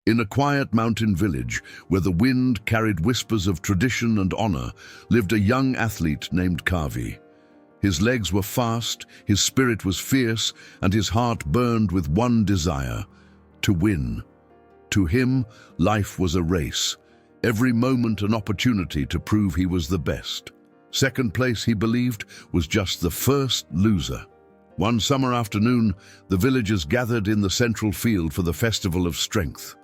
In a quiet mountain village, where the wind carried whispers of tradition and honor, lived a young athlete named Kavi. His legs were fast, his spirit was fierce, and his heart burned with one desire: to win. To him, life was a race, every moment an opportunity to prove he was the best. Second place, he believed, was just the first loser. One summer afternoon, the villagers gathered in the central field for the Festival of Strength.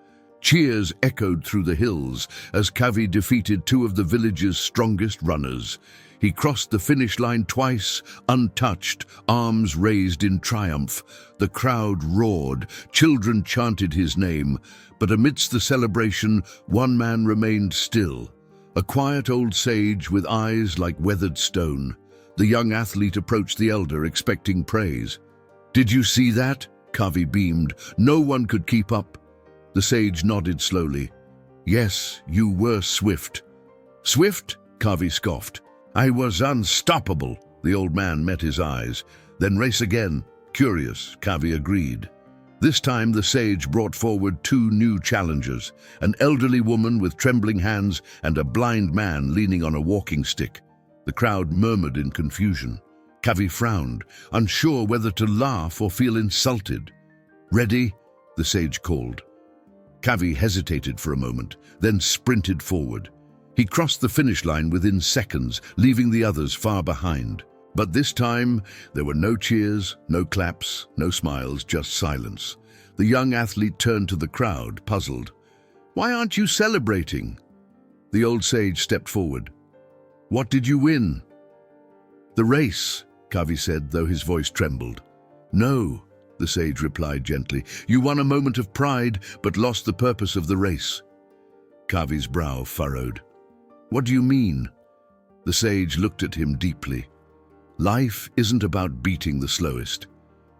Cheers echoed through the hills as Kavi defeated two of the village's strongest runners. He crossed the finish line twice, untouched, arms raised in triumph. The crowd roared, children chanted his name, but amidst the celebration, one man remained still. A quiet old sage with eyes like weathered stone. The young athlete approached the elder, expecting praise. "Did you see that?" Kavi beamed. "No one could keep up." The sage nodded slowly. "Yes, you were swift." "Swift?" Kavi scoffed. "I was unstoppable." The old man met his eyes. "Then race again." "Curious," Kavi agreed. This time the sage brought forward two new challengers, an elderly woman with trembling hands and a blind man leaning on a walking stick. The crowd murmured in confusion. Kavi frowned, unsure whether to laugh or feel insulted. "Ready?" the sage called. Kavi hesitated for a moment, then sprinted forward. He crossed the finish line within seconds, leaving the others far behind. But this time, there were no cheers, no claps, no smiles, just silence. The young athlete turned to the crowd, puzzled. "Why aren't you celebrating?" The old sage stepped forward. "What did you win?" "The race," Kavi said, though his voice trembled. "No," the sage replied gently. "You won a moment of pride, but lost the purpose of the race." Kavi's brow furrowed. "What do you mean?" The sage looked at him deeply. "Life isn't about beating the slowest.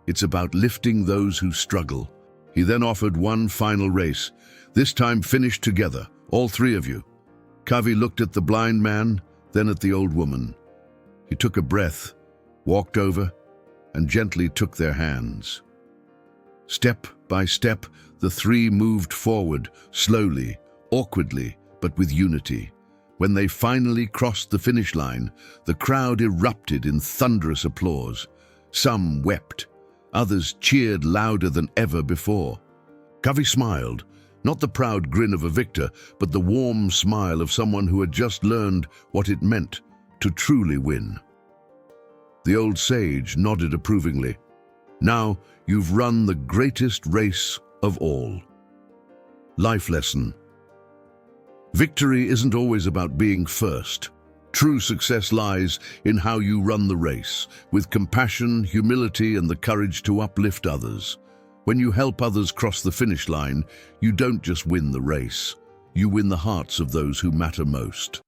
It's about lifting those who struggle." He then offered one final race. "This time finish together, all three of you." Kavi looked at the blind man, then at the old woman. He took a breath, walked over, and gently took their hands. Step by step, the three moved forward, slowly, awkwardly, but with unity. When they finally crossed the finish line, the crowd erupted in thunderous applause. Some wept, others cheered louder than ever before. Kavi smiled, not the proud grin of a victor, but the warm smile of someone who had just learned what it meant to truly win. The old sage nodded approvingly. "Now you've run the greatest race of all." Life lesson. Victory isn't always about being first. True success lies in how you run the race, with compassion, humility, and the courage to uplift others. When you help others cross the finish line, you don't just win the race. You win the hearts of those who matter most.